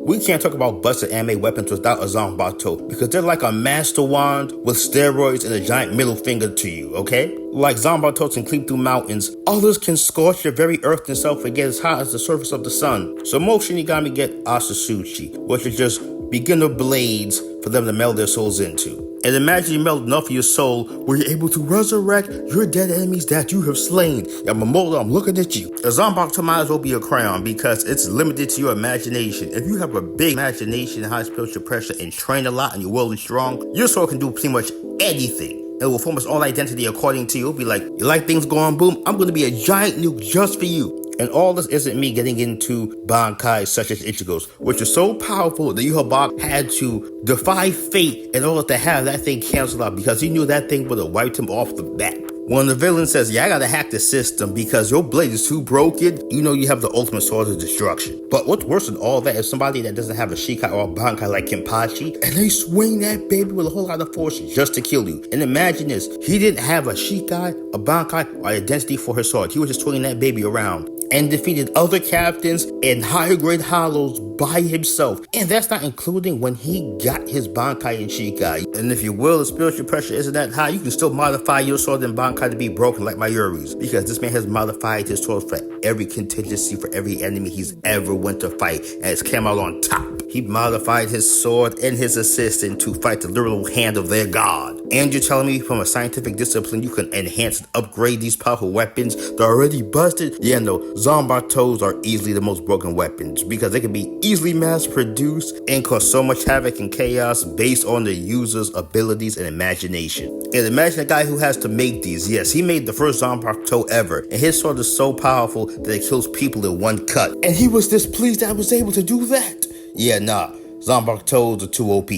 We can't talk about busted anime weapons without a Zanbato, because they're like a master wand with steroids and a giant middle finger to you, okay? Like Zanbato can cleave through mountains, others can scorch the very earth themselves and get as hot as the surface of the sun. So most Shinigami get Asatsuchi, which is just beginner blades for them to meld their souls into. And imagine you meld enough of your soul where you're able to resurrect your dead enemies that you have slain. Yamamoto, I'm looking at you. A Zanbato might as well be a crayon because it's limited to your imagination. If you have a big imagination, high spiritual pressure, and train a lot and you're really strong, your soul can do pretty much anything. It will form its own identity according to you. It'll be like, you like things going boom? I'm going to be a giant nuke just for you. And all this isn't me getting into Bankai such as Ichigo's, which is so powerful that Yhwach had to defy fate in order to have that thing canceled out because he knew that thing would have wiped him off the bat. When the villain says, yeah, I gotta hack the system because your blade is too broken, you know you have the ultimate sword of destruction. But what's worse than all that is somebody that doesn't have a Shikai or a Bankai like Kenpachi, and they swing that baby with a whole lot of force just to kill you. And imagine this, he didn't have a Shikai, a Bankai, or identity for his sword. He was just swinging that baby around and defeated other captains and higher grade hollows by himself. And that's not including when he got his Bankai and Shikai. And if you will, the spiritual pressure isn't that high, you can still modify your sword and Bankai to be broken like Mayuri's. Because this man has modified his sword for every contingency, for every enemy he's ever went to fight. And it's came out on top. He modified his sword and his assistant to fight the literal hand of their god. And you're telling me from a scientific discipline you can enhance and upgrade these powerful weapons that are already busted? Yeah, no, Zanbatos are easily the most broken weapons because they can be easily mass produced and cause so much havoc and chaos based on the user's abilities and imagination. And imagine a guy who has to make these. Yes, he made the first Zanbato ever, and his sword is so powerful that it kills people in one cut. And he was displeased that I was able to do that. Yeah, nah, Zanbatos are too OP.